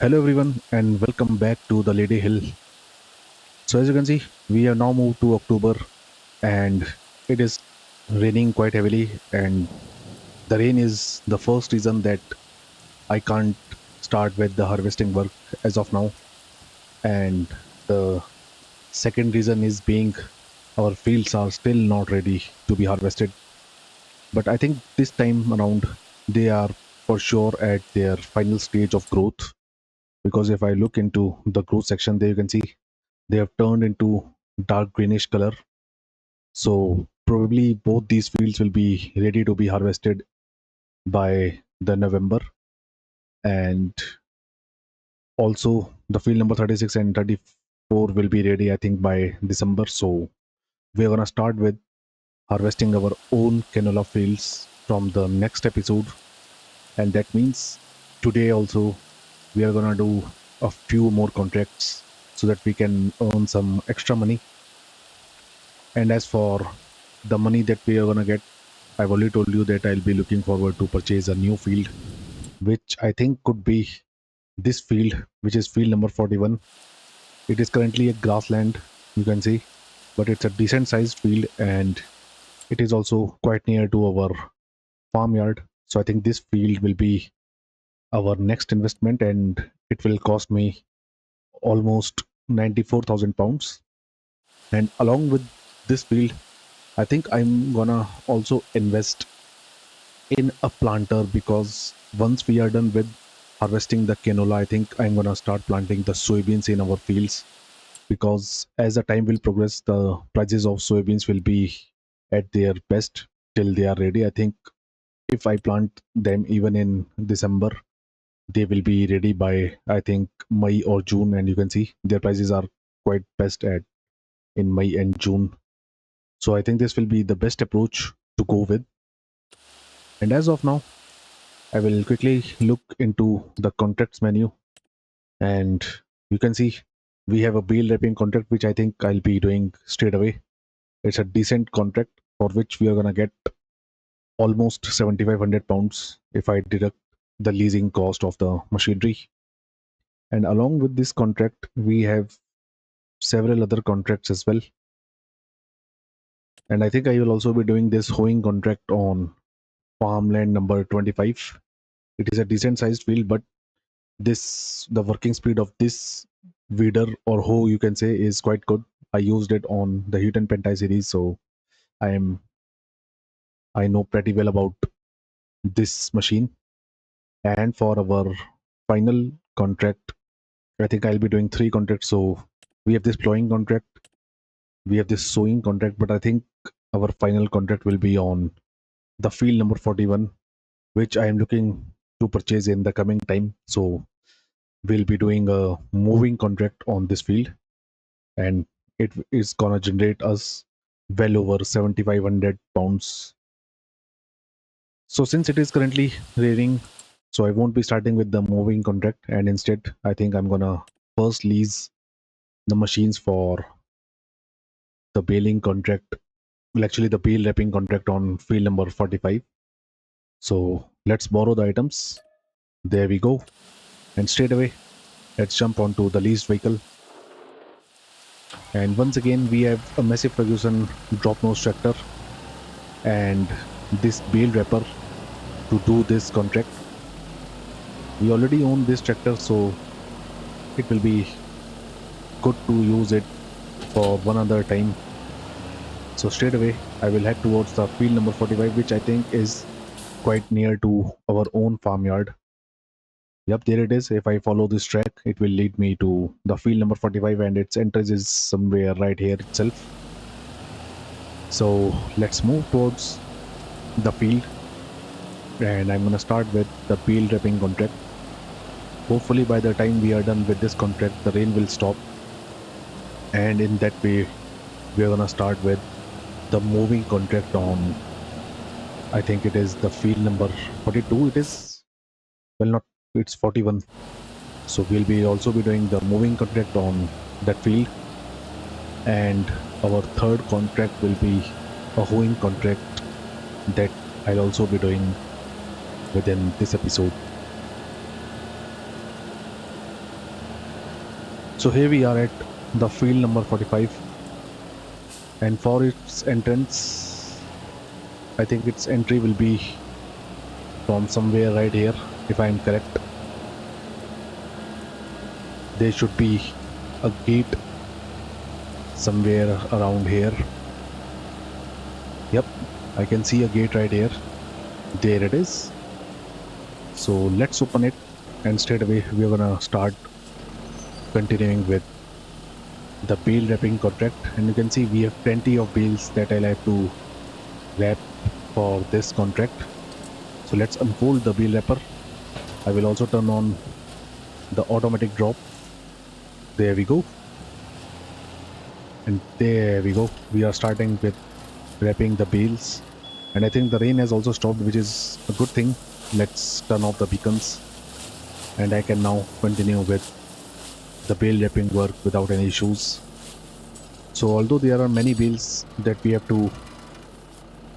Hello everyone and welcome back to the Ladyhill. So as you can see, we have now moved to October and it is raining quite heavily, and the rain is the first reason that I can't start with the harvesting work as of now. And the second reason is being our fields are still not ready to be harvested. But I think this time around they are for sure at their final stage of growth, because if I look into the growth section there, you can see they have turned into dark greenish color. So probably both these fields will be ready to be harvested by the November, and also the field number 36 and 34 will be ready I think by December. So we're gonna start with harvesting our own canola fields from the next episode, and that means today also we are gonna do a few more contracts so that we can earn some extra money. And as for the money that we are gonna get, I've already told you that I'll be looking forward to purchase a new field, which I think could be this field, which is field number 41. It is currently a grassland, you can see, but it's a decent sized field and it is also quite near to our farmyard. So I think this field will be our next investment and it will cost me almost 94,000 pounds. And along with this field, I think I'm gonna also invest in a planter, because once we are done with harvesting the canola, I think I'm gonna start planting the soybeans in our fields, because as the time will progress, the prices of soybeans will be at their best till they are ready. I think if I plant them even in December, they will be ready by I think May or June, and you can see their prices are quite best at in May and June. So I think this will be the best approach to go with. And as of now, I will quickly look into the contracts menu, and you can see we have a bill wrapping contract which I think I'll be doing straight away. It's a decent contract for which we are gonna get almost 7,500 pounds if I deduct the leasing cost of the machinery. And along with this contract, we have several other contracts as well. And I think I will also be doing this hoeing contract on farmland number 25. It is a decent sized field, but this the working speed of this weeder or hoe you can say is quite good. I used it on the Heat and Pentai series, so I am I know pretty well about this machine. And for our final contract, I think I'll be doing three contracts. So we have this plowing contract, we have this sowing contract, but I think our final contract will be on the field number 41, which I am looking to purchase in the coming time. So we'll be doing a moving contract on this field, and it is gonna generate us well over 7,500 pounds. So since it is currently raining, so I won't be starting with the moving contract, and instead I think I'm gonna first lease the machines for the baling contract. Well, actually the bale wrapping contract on field number 45. So let's borrow the items. There we go. And straight away let's jump onto the leased vehicle. And once again we have a massive Ferguson drop nose tractor and this bale wrapper to do this contract. We already own this tractor, so it will be good to use it for one other time. So straight away I will head towards the field number 45, which I think is quite near to our own farmyard. Yep, there it is. If I follow this track, it will lead me to the field number 45, and its entrance is somewhere right here itself. So let's move towards the field, and I'm gonna start with the peel wrapping contract. Hopefully by the time we are done with this contract, the rain will stop, and in that way we're gonna start with the moving contract on, I think it is the field number 42. It is, well, not, it's 41. So we'll be also be doing the moving contract on that field, and our third contract will be a hoeing contract that I'll also be doing within this episode. So here we are at the field number 45, and for its entrance, I think its entry will be from somewhere right here. If I am correct, there should be a gate somewhere around here. Yep, I can see a gate right here. There it is. So let's open it, and straight away we're gonna start continuing with the bale wrapping contract. And you can see we have plenty of bales that I'll have to wrap for this contract. So let's unfold the bale wrapper. I will also turn on the automatic drop. There we go. And there we go. We are starting with wrapping the bales. And I think the rain has also stopped, which is a good thing. Let's turn off the beacons. And I can now continue with the bale wrapping work without any issues. So although there are many bales that we have to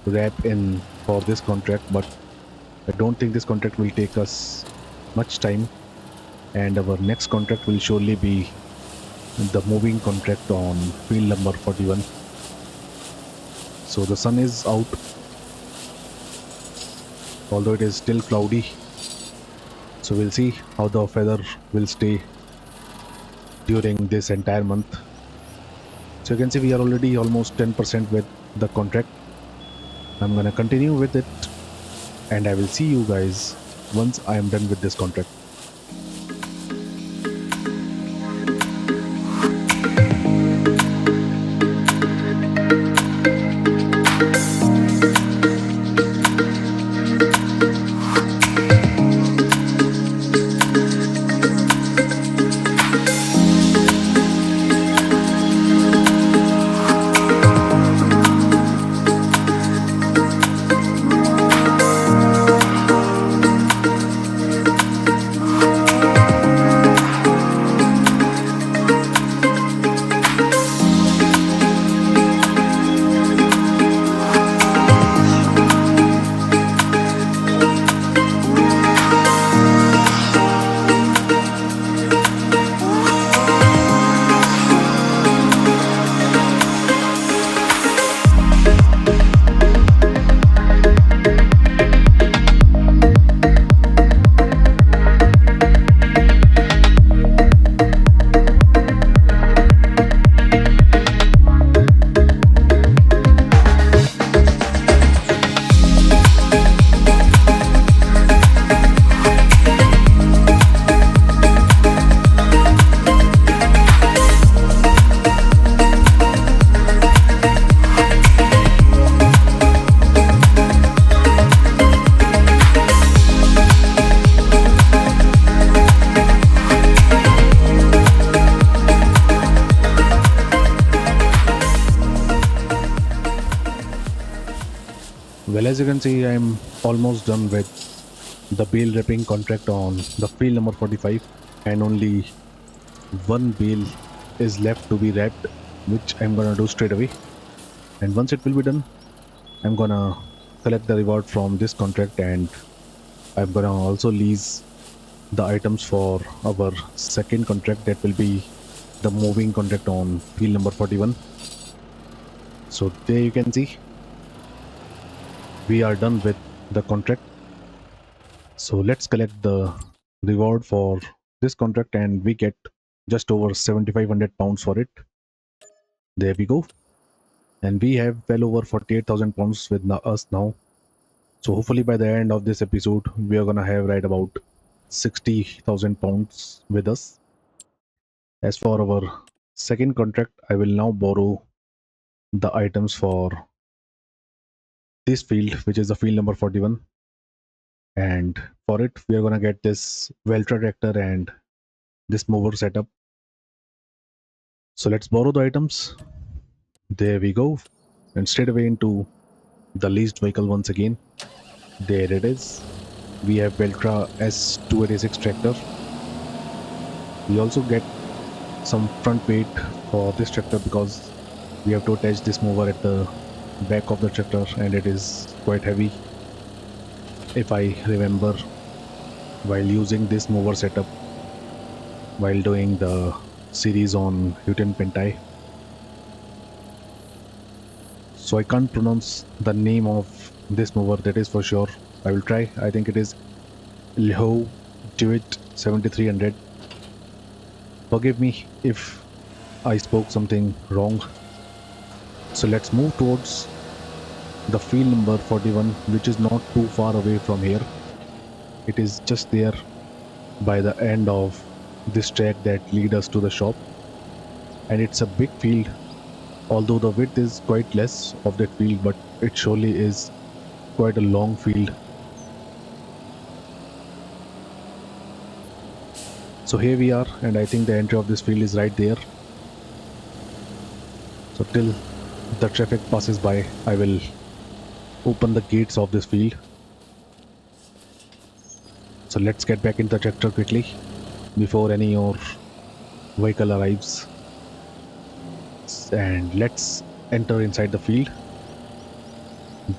wrap in for this contract, but I don't think this contract will take us much time, and our next contract will surely be the moving contract on field number 41. So the sun is out, although it is still cloudy. So we'll see how the weather will stay during this entire month. So you can see we are already almost 10% with the contract. I'm gonna continue with it, and I will see you guys once I am done with this contract. Well, as you can see, I'm almost done with the bale wrapping contract on the field number 45, and only one bale is left to be wrapped, which I'm gonna do straight away. And once it will be done, I'm gonna collect the reward from this contract, and I'm gonna also lease the items for our second contract, that will be the moving contract on field number 41. So there you can see we are done with the contract. So let's collect the reward for this contract, and we get just over 7,500 pounds for it. There we go. And we have well over 48,000 pounds with us now. So hopefully by the end of this episode, we are gonna have right about 60,000 pounds with us. As for our second contract, I will now borrow the items for this field, which is the field number 41. And for it, we are gonna get this Veltra tractor and this mower setup. So let's borrow the items. There we go. And straight away into the leased vehicle once again. There it is. We have Veltra S286 tractor. We also get some front weight for this tractor because we have to attach this mower at the back of the tractor, and it is quite heavy, if I remember, while using this mower setup while doing the series on Huten Pentai. So I can't pronounce the name of this mower, that is for sure. I will try. I think it is Lho Duet 7300. Forgive me if I spoke something wrong. So let's move towards the field number 41, which is not too far away from here. It is just there by the end of this track that lead us to the shop. And it's a big field, although the width is quite less of that field, but it surely is quite a long field. So here we are, and I think the entry of this field is right there. So till the traffic passes by, I will open the gates of this field. So let's get back into the tractor quickly before any more vehicle arrives. And let's enter inside the field.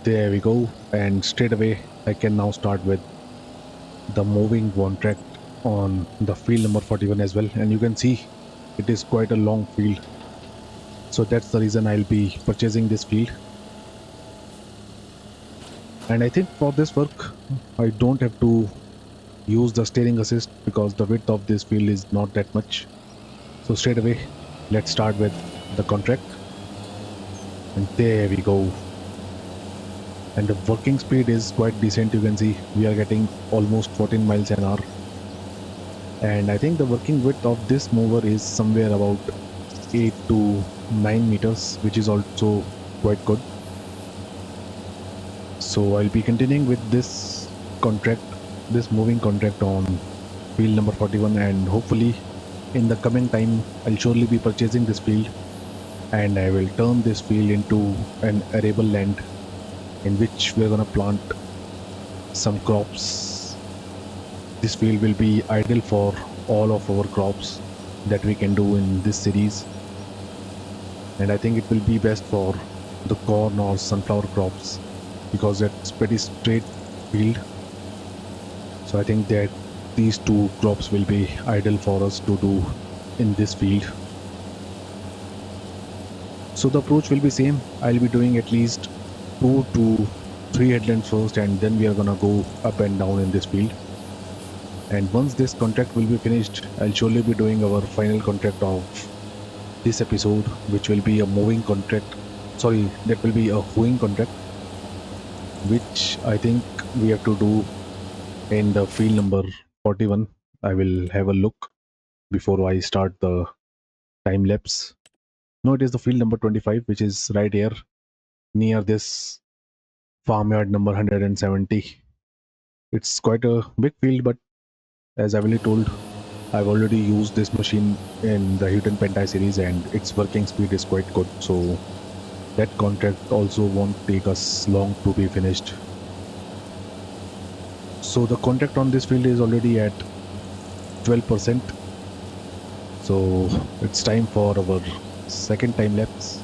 There we go. And straight away, I can now start with the moving contract on the field number 41 as well. And you can see it is quite a long field. So that's the reason I'll be purchasing this field. And I think for this work, I don't have to use the steering assist because the width of this field is not that much. So straight away, let's start with the contract. And there we go. And the working speed is quite decent. You can see we are getting almost 14 miles an hour. And I think the working width of this mower is somewhere about 8 to 9 meters, which is also quite good. So I'll be continuing with this contract, this moving contract on field number 41, and hopefully in the coming time I'll surely be purchasing this field, and I will turn this field into an arable land in which we're gonna plant some crops. This field will be ideal for all of our crops that we can do in this series, and I think it will be best for the corn or sunflower crops because it's pretty straight field. So I think that these two crops will be ideal for us to do in this field. So the approach will be same. I'll be doing at least 2 to 3 headlands first, and then we are gonna go up and down in this field. And once this contract will be finished, I'll surely be doing our final contract of this episode, which will be a moving contract. Sorry, that will be a hoeing contract, which I think we have to do in the field number 41. I will have a look before I start the time lapse. No, it is the field number 25, which is right here near this farmyard number 170. It's quite a big field, but as I've already told, I've already used this machine in the Huten Pentai series and its working speed is quite good. So that contract also won't take us long to be finished. So the contract on this field is already at 12%. So it's time for our second time lapse,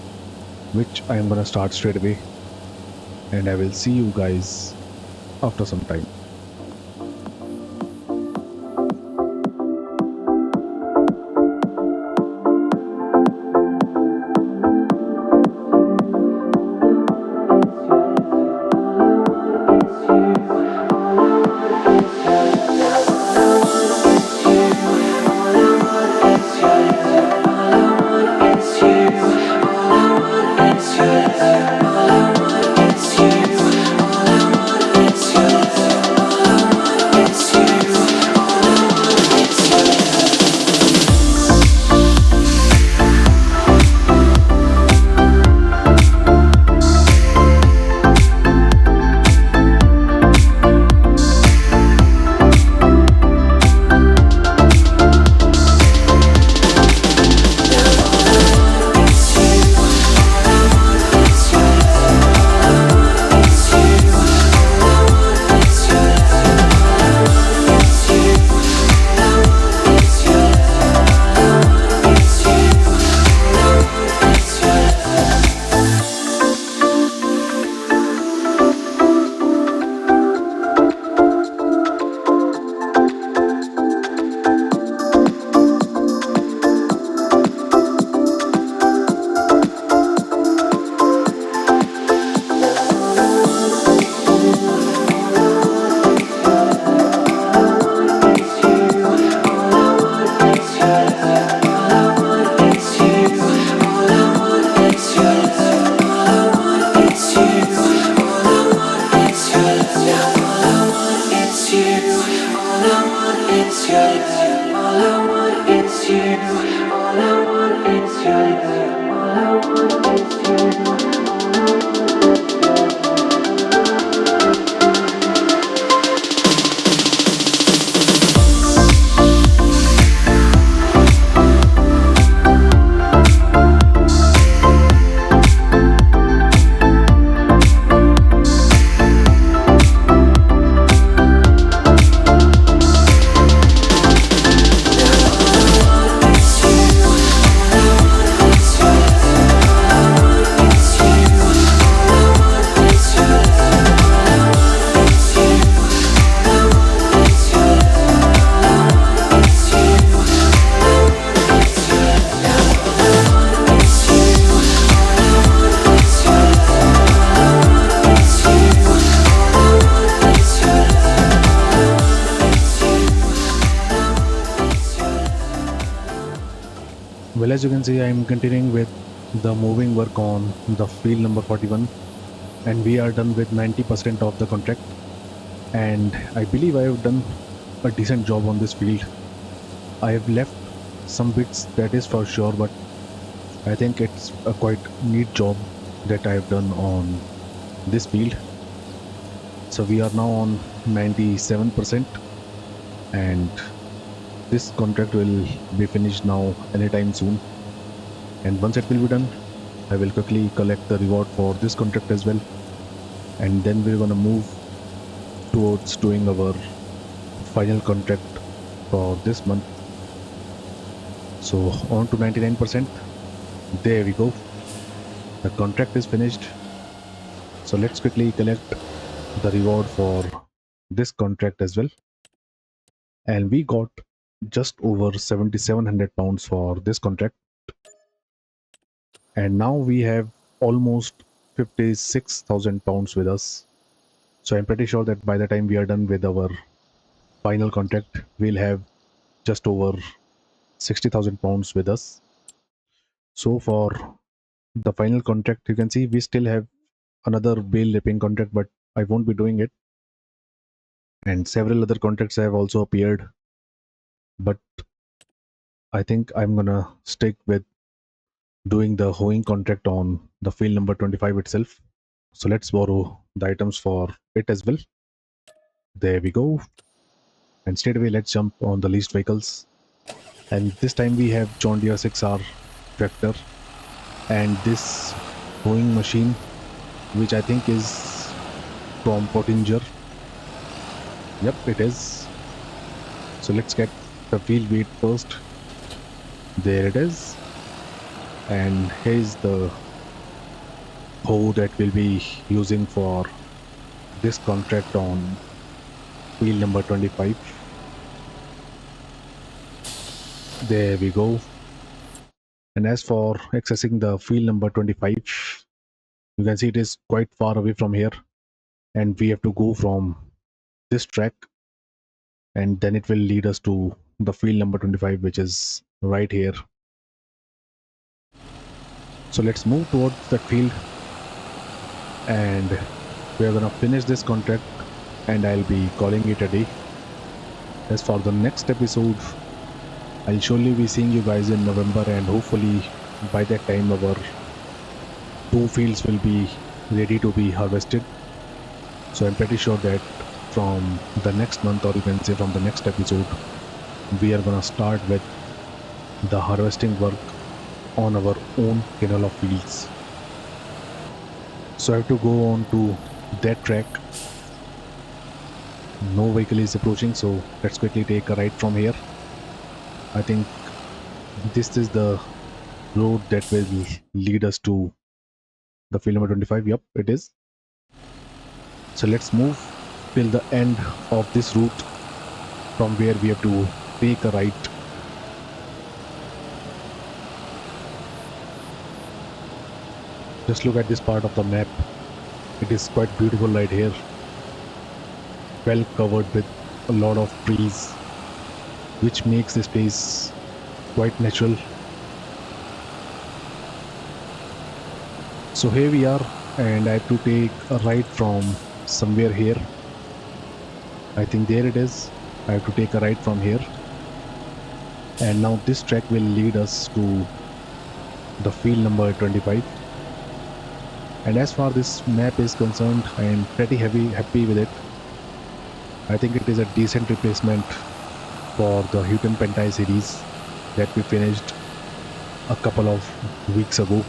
which I am gonna start straight away. And I will see you guys after some time. Well, as you can see, I'm continuing with the moving work on the field number 41, and we are done with 90% of the contract. And I believe I have done a decent job on this field. I have left some bits, that is for sure, but I think it's a quite neat job that I have done on this field. So we are now on 97%, and this contract will be finished now anytime soon. And once it will be done, I will quickly collect the reward for this contract as well. And then we're gonna move towards doing our final contract for this month. So on to 99%. There we go. The contract is finished. So let's quickly collect the reward for this contract as well. And we got just over 7700 pounds for this contract. And now we have almost 56,000 pounds with us. So I'm pretty sure that by the time we are done with our final contract, we'll have just over 60,000 pounds with us. So for the final contract, you can see we still have another bale ripping contract, but I won't be doing it. And several other contracts have also appeared, but I think I'm gonna stick with doing the hoeing contract on the field number 25 itself. So let's borrow the items for it as well. There we go. And straight away, let's jump on the leased vehicles. And this time we have John Deere 6R tractor and this hoeing machine, which I think is from Pottinger. Yep, it is. So let's get the field weight first. There it is. And here's the hoe that we'll be using for this contract on field number 25. There we go. And as for accessing the field number 25, you can see it is quite far away from here, and we have to go from this track, and then it will lead us to the field number 25, which is right here. So let's move towards that field, and we are gonna finish this contract, and I'll be calling it a day. As for the next episode, I'll surely be seeing you guys in November, and hopefully by that time our 2 fields will be ready to be harvested. So I'm pretty sure that from the next month, or you can say from the next episode, we are gonna start with the harvesting work on our own canola fields. So I have to go on to that track. No vehicle is approaching, so let's quickly take a right from here. I think this is the road that will lead us to the field number 25. Yep, it is. So let's move till the end of this route, from where we have to take a right. Just look at this part of the map. It is quite beautiful right here. Well covered with a lot of trees, which makes this place quite natural. So here we are, and I have to take a right from somewhere here. I think there it is. I have to take a right from here. And now this track will lead us to the field number 25. And as far this map is concerned, I am pretty happy with it. I think it is a decent replacement for the Houghton Pentai series that we finished a couple of weeks ago.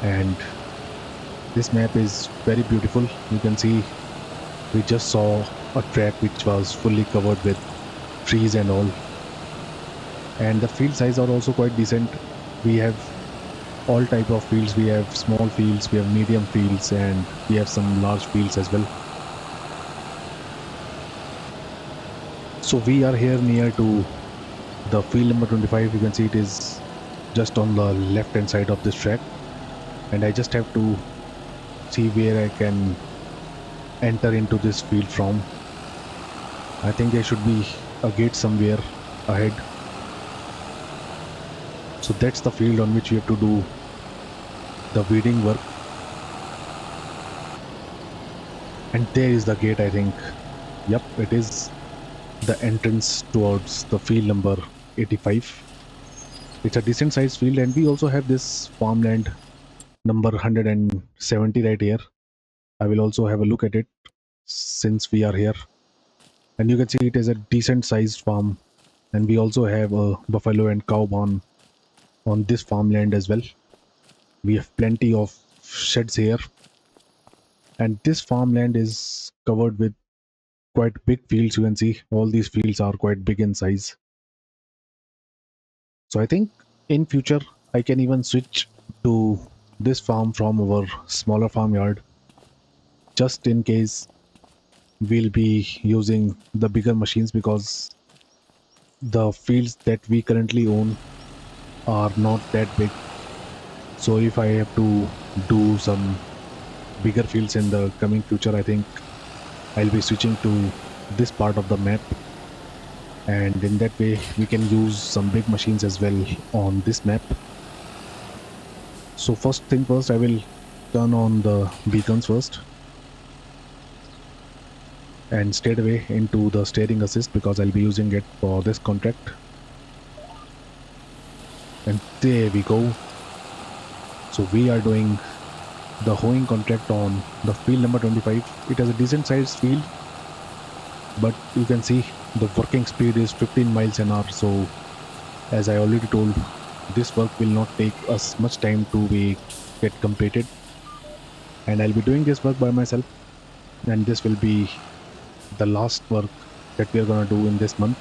And this map is very beautiful. You can see we just saw a track which was fully covered with trees and all. And the field size are also quite decent. We have all type of fields. We have small fields, we have medium fields, and we have some large fields as well. So we are here near to the field number 25. You can see it is just on the left hand side of this track, and I just have to see where I can enter into this field from. I think there should be a gate somewhere ahead. So that's the field on which we have to do the weeding work. And there is the gate, I think. Yep, it is the entrance towards the field number 85. It's a decent sized field, and we also have this farmland number 170 right here. I will also have a look at it since we are here. And you can see it is a decent sized farm, and we also have a buffalo and cow barn on this farmland as well. We have plenty of sheds here, and this farmland is covered with quite big fields. You can see all these fields are quite big in size. So I think in future I can even switch to this farm from our smaller farmyard, just in case we'll be using the bigger machines, because the fields that we currently own are not that big. So if I have to do some bigger fields in the coming future, I think I'll be switching to this part of the map, and in that way we can use some big machines as well on this map. So first thing first, I will turn on the beacons first and straight away into the steering assist, because I'll be using it for this contract. And there we go. So we are doing the hoeing contract on the field number 25. It has a decent sized field, but you can see the working speed is 15 miles an hour. So as I already told, this work will not take us much time to be get completed, and I'll be doing this work by myself, and this will be the last work that we are gonna do in this month.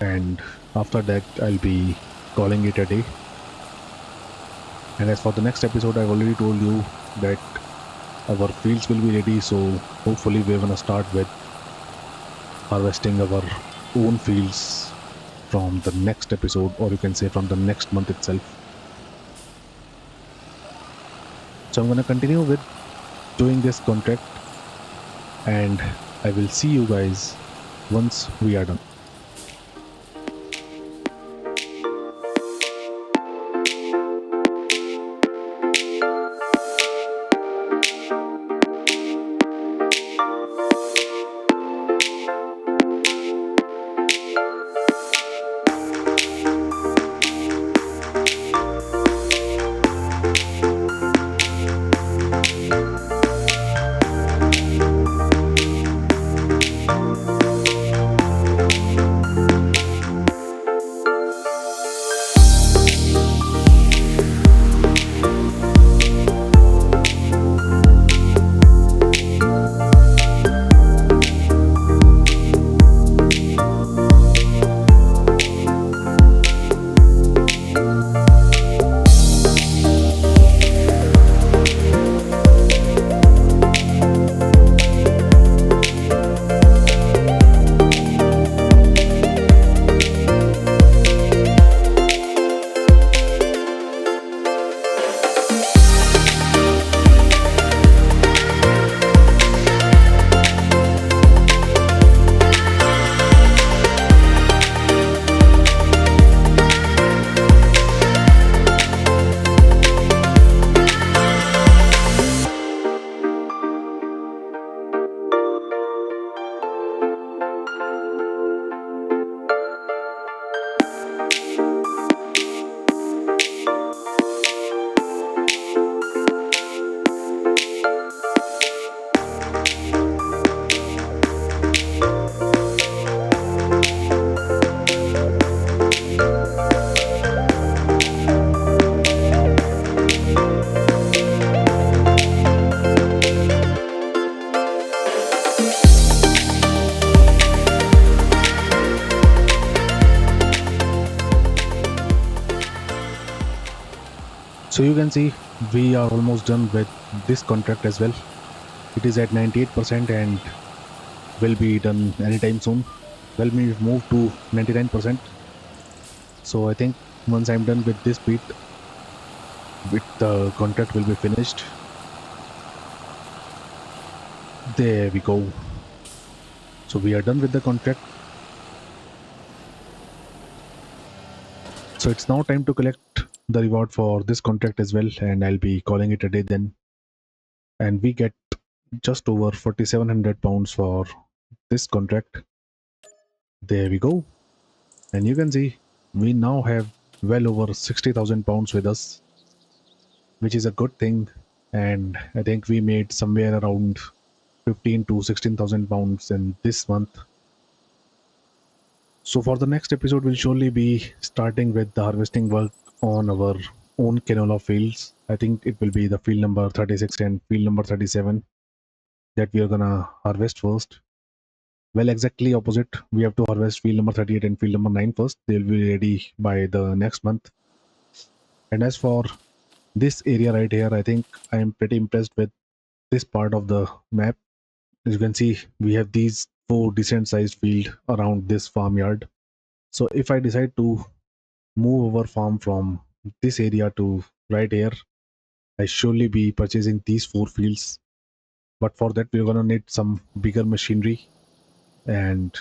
And after that I'll be calling it a day. And as for the next episode, I've already told you that our fields will be ready, so hopefully we're gonna start with harvesting our own fields from the next episode, or you can say from the next month itself. So I'm gonna continue with doing this contract, and I will see you guys once we are done. So you can see we are almost done with this contract as well. It is at 98% and will be done anytime soon. Well, we move to 99%. So I think once I'm done with this bit, with the contract will be finished. There we go. So we are done with the contract. So it's now time to collect the reward for this contract as well, and I'll be calling it a day then. And we get just over 4,700 pounds for this contract. There we go. And you can see we now have well over 60,000 pounds with us, which is a good thing. And I think we made somewhere around 15 to 16,000 pounds in this month. So for the next episode, we'll surely be starting with the harvesting work on our own canola fields. I think it will be the field number 36 and field number 37 that we are gonna harvest first. Well, exactly opposite. We have to harvest field number 38 and field number 9 first. They'll be ready by the next month. And as for this area right here, I think I am pretty impressed with this part of the map. As you can see, we have these four decent sized field around this farmyard. So if I decide to move our farm from this area to right here, I surely be purchasing these four fields. But for that, we're gonna need some bigger machinery, and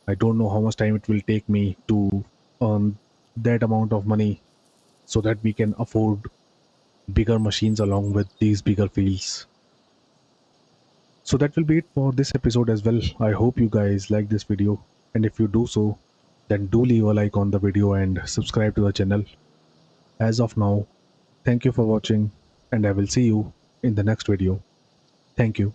I don't know how much time it will take me to earn that amount of money so that we can afford bigger machines along with these bigger fields. So that will be it for this episode as well. I hope you guys like this video, and if you do so, then do leave a like on the video and subscribe to the channel. As of now, thank you for watching, and I will see you in the next video. Thank you.